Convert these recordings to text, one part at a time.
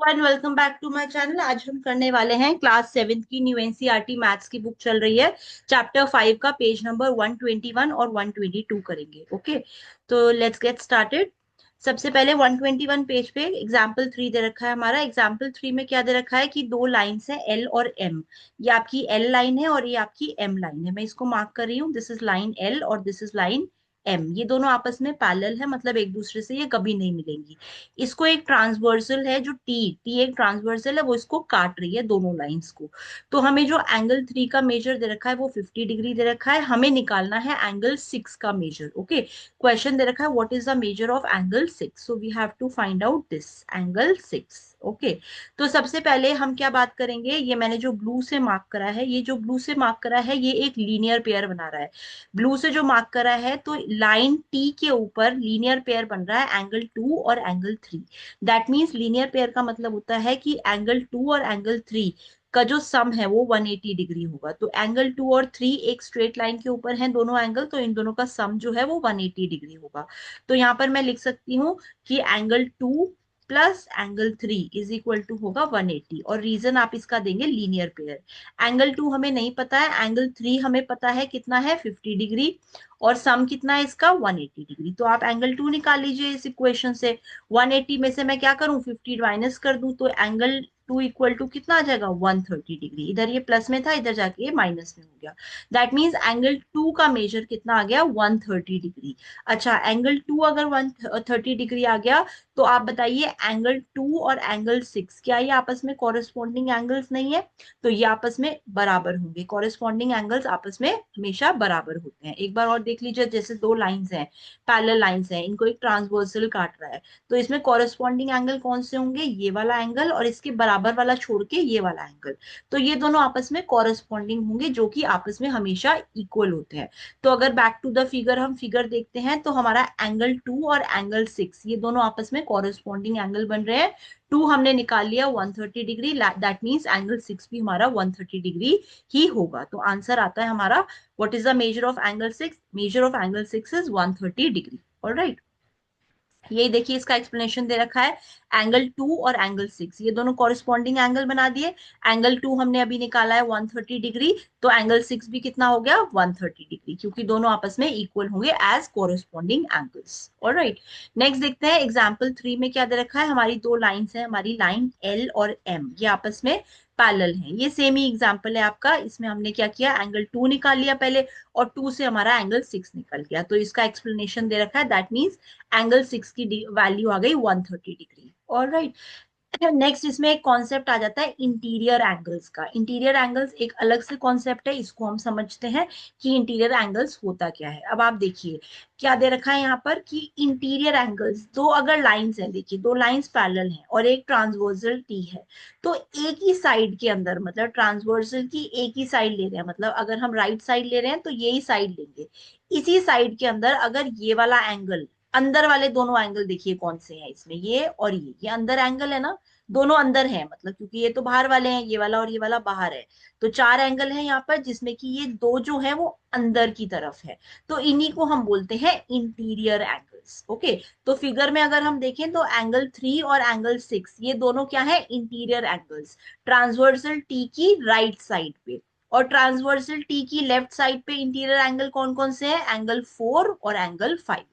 And welcome back to my channel. आज हम करने वाले हैं क्लास 7th की न्यू एनसीईआरटी मैथ्स की बुक चल रही है। चैप्टर 5 का पेज नंबर 121 और 122 करेंगे। ओके, तो लेट्स गेट स्टार्टेड। सबसे पहले 121 पेज पे एग्जाम्पल 3 दे रखा है हमारा। एग्जाम्पल 3 में क्या दे रखा है कि दो लाइन्स है एल और एम। ये आपकी एल लाइन है और ये आपकी एम लाइन है। मैं इसको मार्क कर रही हूँ, दिस इज लाइन एल और दिस इज लाइन एम। ये दोनों आपस में पैरेलल है, मतलब एक दूसरे से ये कभी नहीं मिलेंगी। इसको एक ट्रांसवर्सल है, जो टी टी एक ट्रांसवर्सल है, वो इसको काट रही है दोनों लाइंस को। तो हमें जो एंगल 3 का मेजर दे रखा है वो 50 डिग्री दे रखा है। हमें निकालना है एंगल 6 का मेजर। ओके, क्वेश्चन दे रखा है what is the measure of angle 6, so we have to find out this angle 6। Okay, तो सबसे पहले हम क्या बात करेंगे, ये मैंने जो ब्लू से मार्क करा है, ये जो ब्लू से मार्क करा है ये एक लीनियर पेयर बना रहा है। ब्लू से जो मार्क करा है तो लाइन टी के ऊपर लीनियर पेयर बन रहा है एंगल 2 और angle 3। That means linear pair का मतलब होता है कि एंगल 2 और एंगल 3 का जो सम है वो 180 डिग्री होगा। तो एंगल 2 और 3 एक स्ट्रेट लाइन के ऊपर हैं दोनों एंगल, तो इन दोनों का सम जो है वो 180 डिग्री होगा। तो यहाँ पर मैं लिख सकती हूँ कि angle 2 plus angle 3 is equal to होगा 180। और रीजन आप इसका देंगे लीनियर पेयर। एंगल 2 हमें नहीं पता है, एंगल 3 हमें पता है कितना है 50 डिग्री, और सम कितना है इसका 180 डिग्री। तो आप एंगल 2 निकाल लीजिए इस इक्वेशन से। 180 में से मैं क्या करूं, 50 माइनस कर दूं, तो एंगल 2 इक्वल टू कितना आ जाएगा 130 डिग्री। इधर ये प्लस में था, इधर जाके ये माइनस में हो गया। दैट मीन्स एंगल 2 का मेजर कितना आ गया 130 डिग्री। अच्छा, एंगल 2 अगर 130 डिग्री आ गया, तो आप बताइए एंगल 2 और एंगल 6 क्या ये आपस में कॉरेस्पॉन्डिंग एंगल्स नहीं है? तो ये आपस में बराबर होंगे। कॉरेस्पॉन्डिंग एंगल्स आपस में हमेशा बराबर होते हैं। एक बार और देख लीजिए, जैसे दो लाइंस हैं, पैरेलल लाइंस हैं, इनको एक ट्रांसवर्सल काट रहा है, तो इसमें कॉरेस्पॉन्डिंग एंगल कौन से होंगे, ये वाला एंगल और इसके बराबर वाला छोड़ के ये वाला एंगल। तो ये दोनों आपस में कॉरेस्पॉन्डिंग होंगे, जो कि आपस में हमेशा इक्वल होते हैं। तो अगर बैक टू द फिगर हम फिगर देखते हैं, तो हमारा एंगल 2 और एंगल 6 ये दोनों आपस में कॉरेस्पॉन्डिंग एंगल बन रहे हैं। 2 हमने निकाल लिया 130 डिग्री, दैट मीन्स एंगल 6 भी हमारा 130 डिग्री ही होगा। तो आंसर आता है हमारा, what is the measure of angle 6? Major of angle 6 is 130 degree. Alright, ये देखिए इसका एक्सप्लेनेशन दे रखा है। एंगल 2 और एंगल 6 ये दोनों कॉरेस्पॉन्डिंग एंगल बना दिए। एंगल 2 हमने अभी निकाला है 130 डिग्री, तो एंगल 6 भी कितना हो गया 130 डिग्री, क्योंकि दोनों आपस में इक्वल होंगे as corresponding angles. Alright, next देखते हैं एग्जाम्पल 3 में क्या दे रखा है। हमारी दो लाइंस है, हमारी लाइन एल और एम, ये आपस में पैरेलल है। ये सेम ही एग्जाम्पल है आपका। इसमें हमने क्या किया, एंगल 2 निकाल लिया पहले, और 2 से हमारा एंगल 6 निकल गया। तो इसका एक्सप्लेनेशन दे रखा है, दैट मीन्स एंगल 6 की वैल्यू आ गई 130 डिग्री। ऑलराइट, नेक्स्ट इसमें एक कॉन्सेप्ट आ जाता है इंटीरियर एंगल्स का। इंटीरियर एंगल्स एक अलग से कॉन्सेप्ट है, इसको हम समझते हैं कि इंटीरियर एंगल्स होता क्या है। अब आप देखिए क्या दे रखा है यहाँ पर कि इंटीरियर एंगल्स, दो अगर लाइंस हैं, देखिए दो लाइंस पैरेलल हैं और एक ट्रांसवर्सल टी है, तो एक ही साइड के अंदर, मतलब ट्रांसवर्सल की एक ही साइड ले रहे हैं, मतलब अगर हम राइट साइड ले रहे हैं तो यही साइड लेंगे। इसी साइड के अंदर अगर ये वाला एंगल, अंदर वाले दोनों एंगल देखिए कौन से हैं इसमें, ये और ये अंदर एंगल है ना, दोनों अंदर है, मतलब क्योंकि ये तो बाहर वाले हैं, ये वाला और ये वाला बाहर है। तो चार एंगल है यहाँ पर, जिसमें कि ये दो जो है वो अंदर की तरफ है। तो इन्हीं को हम बोलते हैं इंटीरियर एंगल्स। ओके, तो फिगर में अगर हम देखें तो एंगल 3 और एंगल 6 ये दोनों क्या है, इंटीरियर एंगल्स, ट्रांसवर्सल टी की राइट साइड पे। और ट्रांसवर्सल टी की लेफ्ट साइड पे इंटीरियर एंगल कौन कौन से हैं, एंगल 4 और एंगल 5।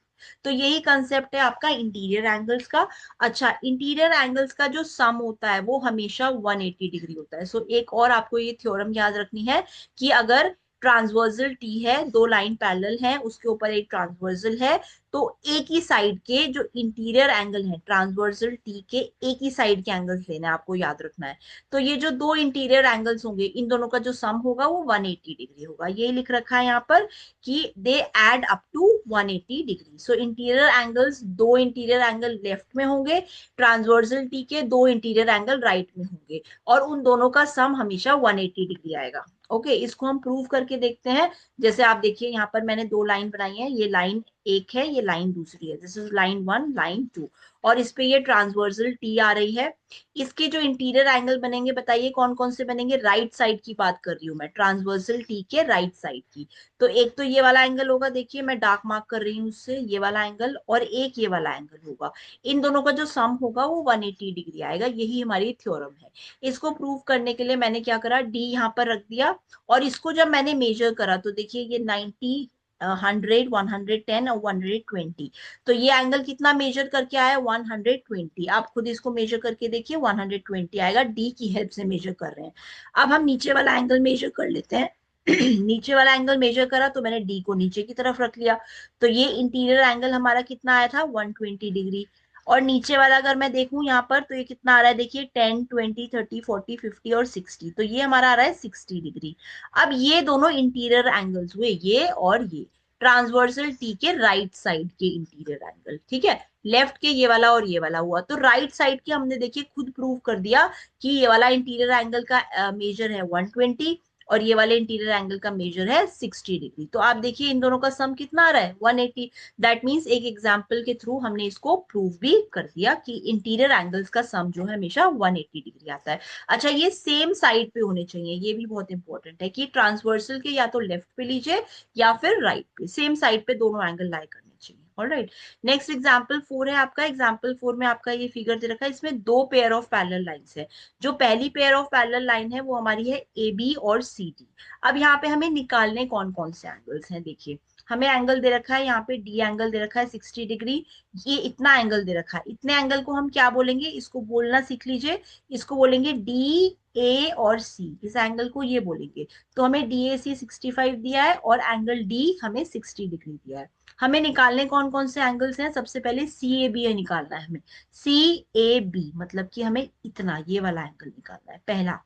तो यही कंसेप्ट है आपका इंटीरियर एंगल्स का। अच्छा, इंटीरियर एंगल्स का जो सम होता है वो हमेशा 180 डिग्री होता है। सो एक और आपको ये थ्योरम याद रखनी है कि अगर ट्रांसवर्सल टी है, दो लाइन पैरेलल है, उसके ऊपर एक ट्रांसवर्सल है, तो एक ही साइड के जो इंटीरियर एंगल है ट्रांसवर्सल टी के, एक ही साइड के एंगल्स लेने हैं, आपको याद रखना है। तो ये जो दो इंटीरियर एंगल्स होंगे, इन दोनों का जो सम होगा वो 180 डिग्री होगा। ये लिख रखा है यहाँ पर कि they add up to 180 degree. So interior angles, दो इंटीरियर एंगल लेफ्ट में होंगे, ट्रांसवर्सल टी के दो इंटीरियर एंगल राइट में होंगे, और उन दोनों का सम हमेशा 180 डिग्री आएगा। ओके, इसको हम प्रूव करके देखते हैं। जैसे आप देखिए यहाँ पर मैंने दो लाइन बनाई है, ये लाइन एक है, ये लाइन दूसरी है, दिस इज लाइन 1 लाइन 2। और इस पे ये ट्रांसवर्सल टी आ रही है। इसके जो इंटीरियर एंगल बनेंगे बताइए कौन कौन से बनेंगे, राइट साइड की बात कर रही हूँ मैं, ट्रांसवर्सल टी के राइट साइड की। तो एक तो ये वाला एंगल होगा, देखिए मैं डार्क मार्क कर रही हूँ उससे, ये वाला एंगल, और एक ये वाला एंगल होगा। इन दोनों का जो सम होगा वो 180 डिग्री आएगा। यही हमारी थ्योरम है। इसको प्रूव करने के लिए मैंने क्या करा, डी यहाँ पर रख दिया, और इसको जब मैंने मेजर करा तो देखिए ये 90, 100, 110 और 120। तो ये एंगल कितना मेजर करके आया, 120। आप खुद इसको मेजर करके देखिए, 120 आएगा, डी की हेल्प से मेजर कर रहे हैं। अब हम नीचे वाला एंगल मेजर कर लेते हैं। नीचे वाला एंगल मेजर करा तो मैंने डी को नीचे की तरफ रख लिया। तो ये इंटीरियर एंगल हमारा कितना आया था, 120 डिग्री। और नीचे वाला अगर मैं देखूं यहाँ पर तो ये कितना आ रहा है, देखिए 10, 20, 30, 40, 50 और 60। तो ये हमारा आ रहा है 60 डिग्री। अब ये दोनों इंटीरियर एंगल्स हुए, ये और ये, ट्रांसवर्सल टी के राइट साइड के इंटीरियर एंगल, ठीक है। लेफ्ट के ये वाला और ये वाला हुआ, तो राइट साइड के हमने देखिए खुद प्रूव कर दिया कि ये वाला इंटीरियर एंगल का मेजर है 120, और ये वाले इंटीरियर एंगल का मेजर है 60 डिग्री। तो आप देखिए इन दोनों का सम कितना आ रहा है, 180। दैट मीन्स एक एग्जाम्पल के थ्रू हमने इसको प्रूव भी कर दिया कि इंटीरियर एंगल्स का सम जो है हमेशा 180 डिग्री आता है। अच्छा, ये सेम साइड पे होने चाहिए, ये भी बहुत इंपॉर्टेंट है कि ट्रांसवर्सल के या तो लेफ्ट पे लीजिए या फिर राइट पे, सेम साइड पे दोनों एंगल लाई करने चाहिए। ऑलराइट, नेक्स्ट एग्जाम्पल 4 है आपका। एग्जाम्पल 4 में आपका ये फिगर दे रखा है, इसमें दो पेयर ऑफ पैरेलल लाइंस है। जो पहली पेयर ऑफ पैरेलल लाइन है वो हमारी है ए बी और सी डी। अब यहाँ पे हमें निकालने कौन कौन से एंगल्स हैं, देखिए हमें एंगल दे रखा है, यहाँ पे डी एंगल दे रखा है 60 डिग्री। ये इतना एंगल दे रखा है, इतने एंगल को हम क्या बोलेंगे, इसको बोलना सीख लीजिए, इसको बोलेंगे डी ए और सी, इस एंगल को ये बोलेंगे। तो हमें डी ए सी 65 दिया है और एंगल डी हमें 60 डिग्री दिया है। हमें निकालने कौन कौन से एंगल्स हैं, सबसे पहले सी ए बी है निकालना है हमें। सी ए बी मतलब कि हमें इतना ये वाला एंगल निकालना है पहला।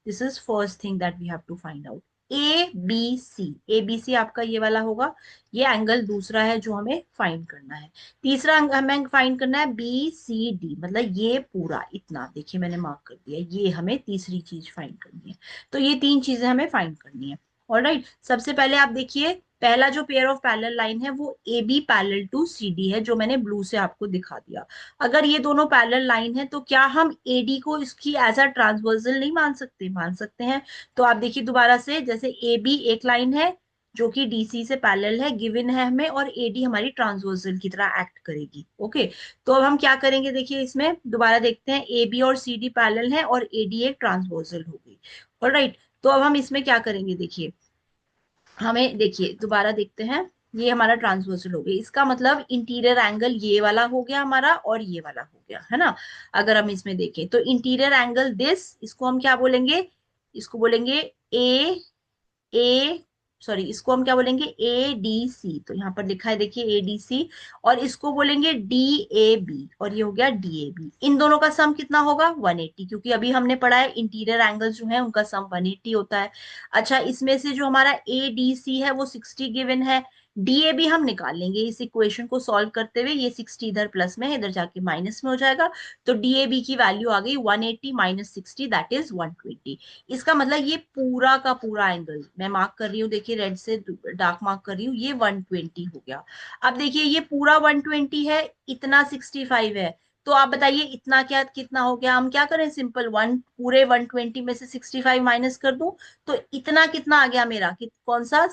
This is first thing that we have to find out. A B C, A B C आपका ये वाला होगा, ये एंगल दूसरा है जो हमें फाइंड करना है। तीसरा हमें फाइंड करना है बी सी डी, मतलब ये पूरा इतना, देखिए मैंने मार्क कर दिया, ये हमें तीसरी चीज फाइंड करनी है। तो ये तीन चीजें हमें फाइंड करनी है। ऑलराइट, सबसे पहले आप देखिए पहला जो पेयर ऑफ पैरेलल लाइन है वो A B parallel to C D है, जो मैंने ब्लू से आपको दिखा दिया। अगर ये दोनों पैरेलल लाइन है तो क्या हम एडी को इसकी एज अ ट्रांसवर्सल नहीं मान सकते, मान सकते हैं। तो आप देखिए दोबारा से, जैसे ए बी एक लाइन है जो कि डीसी से पैरेलल है, गिवन है हमें, और एडी हमारी ट्रांसवर्सल की तरह एक्ट करेगी। ओके, तो अब हम क्या करेंगे, देखिए इसमें दोबारा देखते हैं, ए बी और सी डी पैरेलल है और एडी एक ट्रांसवर्सल हो गई। ऑलराइट, तो अब हम इसमें क्या करेंगे, देखिए हमें, देखिए दोबारा देखते हैं, ये हमारा ट्रांसवर्सल हो गया, इसका मतलब इंटीरियर एंगल ये वाला हो गया हमारा और ये वाला हो गया, है ना। अगर हम इसमें देखें तो इंटीरियर एंगल दिस, इसको हम क्या बोलेंगे, इसको बोलेंगे ए ए सॉरी, इसको हम क्या बोलेंगे, ए डी सी। तो यहाँ पर लिखा है देखिए ए डी सी, और इसको बोलेंगे डी ए बी, और ये हो गया डी ए बी। इन दोनों का सम कितना होगा, 180, क्योंकि अभी हमने पढ़ा है इंटीरियर एंगल्स जो है उनका सम 180 होता है। अच्छा, इसमें से जो हमारा ए डी सी है वो 60 गिवन है, डी ए बी हम निकाल लेंगे इस इक्वेशन को सॉल्व करते हुए, ये 60 इधर प्लस में है, इधर जाके माइनस में हो जाएगा। तो डीएबी की वैल्यू आ गई 180 माइनस 60, दैट इज 120। इसका मतलब ये पूरा का पूरा एंगल मैं मार्क कर रही हूँ, देखिए रेड से डार्क मार्क कर रही हूँ, ये 120 हो गया। अब देखिए ये पूरा 120 है, इतना 65 है। तो आप बताइए इतना क्या कितना हो गया, हम क्या करें, सिंपल वन, पूरे 120 में से 65 माइनस कर दूं, तो इतना कितना आ गया मेरा, कौन सा,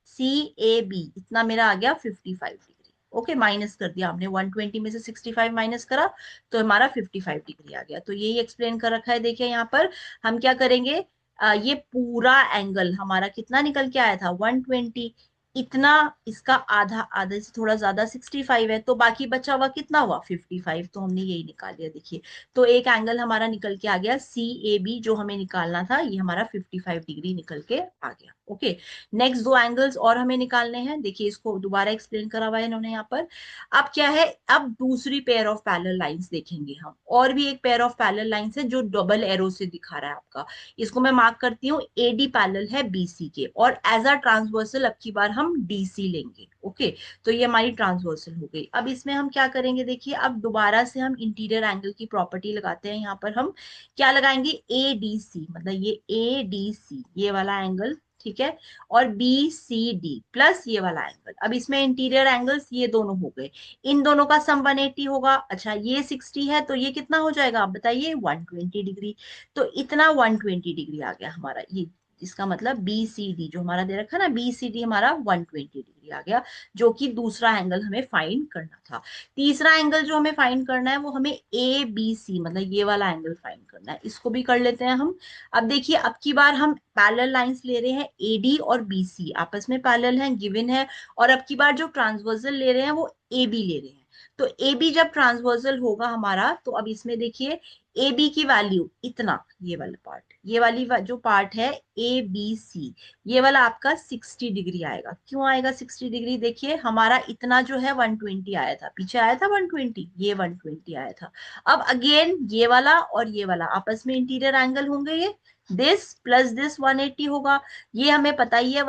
सी ए बी, इतना मेरा आ गया 55 डिग्री। ओके, माइनस कर दिया हमने, 120 में से 65 माइनस करा तो हमारा 55 डिग्री आ गया। तो यही एक्सप्लेन कर रखा है, देखिए यहाँ पर हम क्या करेंगे, ये पूरा एंगल हमारा कितना निकल के आया था, 120, इतना, इसका आधा, आधे से थोड़ा ज्यादा 65 है, तो बाकी बचा हुआ कितना हुआ 55, तो हमने यही निकाल लिया देखिए। तो एक एंगल हमारा निकल के आ गया सी ए बी, जो हमें निकालना था, ये हमारा 55 डिग्री निकल के आ गया। ओके, नेक्स्ट दो एंगल्स और हमें निकालने हैं, देखिए इसको दोबारा एक्सप्लेन करा हुआ है इन्होंने यहाँ पर। अब क्या है, अब दूसरी पेयर ऑफ पैरेलल लाइंस देखेंगे हम, और भी एक पेयर ऑफ पैरेलल लाइंस है जो डबल एरो से दिखा रहा है आपका। इसको मैं मार्क करती हूँ, एडी पैरेलल है बीसी के, और एज अ ट्रांसवर्सल अब की बार हम डीसी लेंगे। ओके, तो ये हमारी ट्रांसवर्सल हो गई। अब इसमें हम क्या करेंगे, देखिए अब दोबारा से हम इंटीरियर एंगल की प्रॉपर्टी लगाते हैं, यहाँ पर हम क्या लगाएंगे, ए डी सी, मतलब ये ए डी सी ये वाला एंगल, ठीक है, और बी सी डी प्लस ये वाला एंगल। अब इसमें इंटीरियर एंगल्स ये दोनों हो गए, इन दोनों का सम 180 होगा। अच्छा ये 60 है तो ये कितना हो जाएगा आप बताइए, 120 डिग्री। तो इतना 120 डिग्री आ गया हमारा ये, इसका मतलब बी सी डी जो हमारा दे रखा है ना, बी सी डी हमारा 120 डिग्री आ गया, जो कि दूसरा एंगल हमें फाइंड करना था। तीसरा एंगल जो हमें फाइंड करना है वो हमें ए बी सी मतलब ये वाला एंगल फाइंड करना है, इसको भी कर लेते हैं हम। अब देखिए अब की बार हम पैरेलल लाइंस ले रहे हैं, एडी और बीसी आपस में पैरेलल हैं, गिवन है। और अब की बार जो ट्रांसवर्सल ले रहे हैं वो ए बी ले रहे हैं। तो ए बी जब ट्रांसवर्सल होगा हमारा, तो अब इसमें देखिए ए बी की वैल्यू इतना, ये वाला पार्ट, ये वाली जो पार्ट है ए बी सी, ये वाला आपका 60 डिग्री आएगा। क्यों आएगा 60 डिग्री, देखिए हमारा इतना जो है 120 आया था, पीछे आया था 120, ये 120 आया था। अब अगेन ये वाला और ये वाला आपस में इंटीरियर एंगल होंगे, ये दिस प्लस दिस 180 होगा। ये हमें पता ही है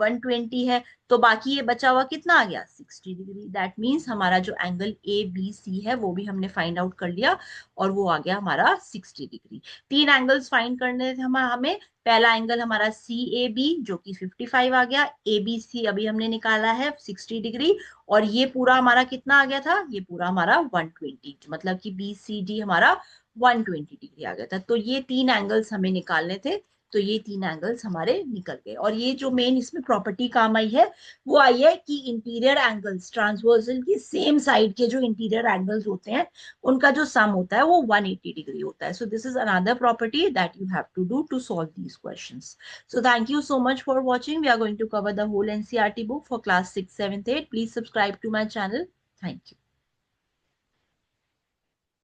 120 है, तो बाकी ये बचा हुआ कितना आ गया 60 डिग्री। दैट मीन्स हमारा जो एंगल ए बी सी है वो भी हमने फाइंड आउट कर लिया, और वो आ गया हमारा 60 डिग्री। तीन एंगल्स फाइंड करने थे हमें। पहला एंगल हमारा सी ए बी जो कि 55 आ गया, ए बी सी अभी हमने निकाला है 60 डिग्री, और ये पूरा हमारा कितना आ गया था, ये पूरा हमारा 120, मतलब कि बी सी डी हमारा 120 डिग्री आ गया था। तो ये तीन एंगल्स हमें निकालने थे, तो ये तीन एंगल्स हमारे निकल गए। और ये जो मेन इसमें प्रॉपर्टी काम आई है वो आई है कि इंटीरियर एंगल्स ट्रांसवर्सल की सेम साइड के जो इंटीरियर एंगल्स होते हैं उनका जो सम होता है वो 180 डिग्री होता है। So this is another property that you have to do to solve these questions. So thank you so much for watching. We are going to cover the whole NCERT book for class 6, 7, 8. Please subscribe to my channel. Thank you.